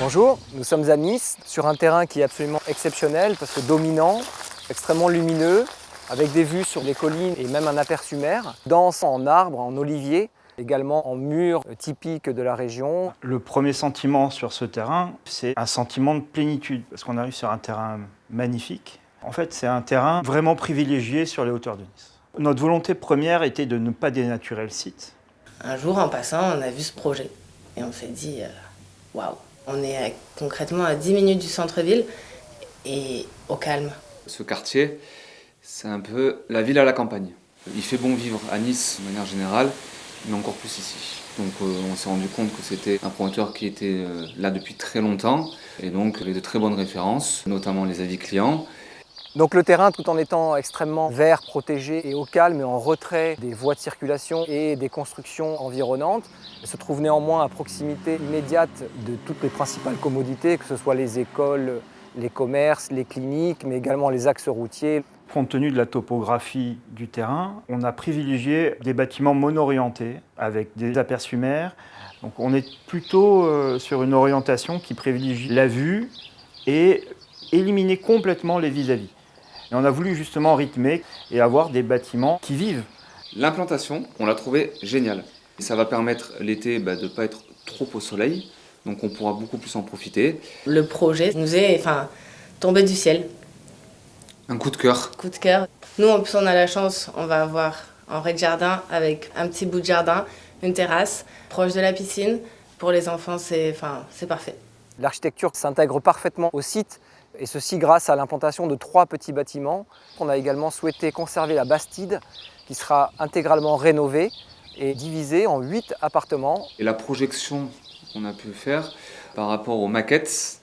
Bonjour, nous sommes à Nice, sur un terrain qui est absolument exceptionnel parce que dominant, extrêmement lumineux, avec des vues sur les collines et même un aperçu mer, dense en arbres, en oliviers, également en murs typiques de la région. Le premier sentiment sur ce terrain, c'est un sentiment de plénitude, parce qu'on arrive sur un terrain magnifique. En fait, c'est un terrain vraiment privilégié sur les hauteurs de Nice. Notre volonté première était de ne pas dénaturer le site. Un jour, en passant, on a vu ce projet et on s'est dit waouh, on est concrètement à 10 minutes du centre-ville et au calme. Ce quartier, c'est un peu la ville à la campagne. Il fait bon vivre à Nice de manière générale, mais encore plus ici. Donc on s'est rendu compte que c'était un promoteur qui était là depuis très longtemps et donc avec de très bonnes références, notamment les avis clients. Donc le terrain, tout en étant extrêmement vert, protégé et au calme et en retrait des voies de circulation et des constructions environnantes, se trouve néanmoins à proximité immédiate de toutes les principales commodités, que ce soit les écoles, les commerces, les cliniques, mais également les axes routiers. Compte tenu de la topographie du terrain, on a privilégié des bâtiments monorientés avec des aperçus mer. Donc on est plutôt sur une orientation qui privilégie la vue et éliminer complètement les vis-à-vis. Et on a voulu justement rythmer et avoir des bâtiments qui vivent. L'implantation, on l'a trouvé géniale. Et ça va permettre l'été de ne pas être trop au soleil, donc on pourra beaucoup plus en profiter. Le projet nous est tombé du ciel. Un coup de cœur. Coup de cœur. Nous, en plus, on a la chance, on va avoir un rez-de-jardin avec un petit bout de jardin, une terrasse, proche de la piscine. Pour les enfants, c'est parfait. L'architecture s'intègre parfaitement au site, et ceci grâce à l'implantation de 3 petits bâtiments. On a également souhaité conserver la Bastide, qui sera intégralement rénovée et divisée en 8 appartements. Et la projection qu'on a pu faire par rapport aux maquettes,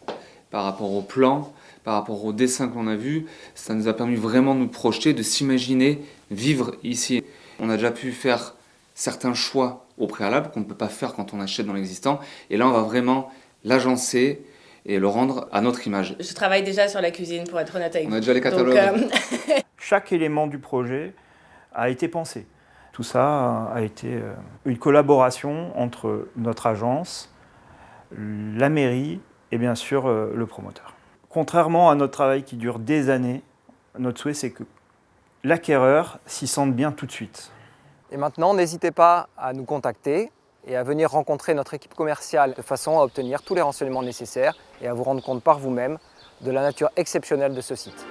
par rapport aux plans, par rapport aux dessins qu'on a vus, ça nous a permis vraiment de nous projeter, de s'imaginer vivre ici. On a déjà pu faire certains choix au préalable qu'on ne peut pas faire quand on achète dans l'existant. Et là, on va vraiment l'agencer et le rendre à notre image. Je travaille déjà sur la cuisine, pour être honnête avec vous. On a déjà les catalogues. Chaque élément du projet a été pensé. Tout ça a été une collaboration entre notre agence, la mairie et bien sûr le promoteur. Contrairement à notre travail qui dure des années, notre souhait c'est que l'acquéreur s'y sente bien tout de suite. Et maintenant, n'hésitez pas à nous contacter et à venir rencontrer notre équipe commerciale de façon à obtenir tous les renseignements nécessaires et à vous rendre compte par vous-même de la nature exceptionnelle de ce site.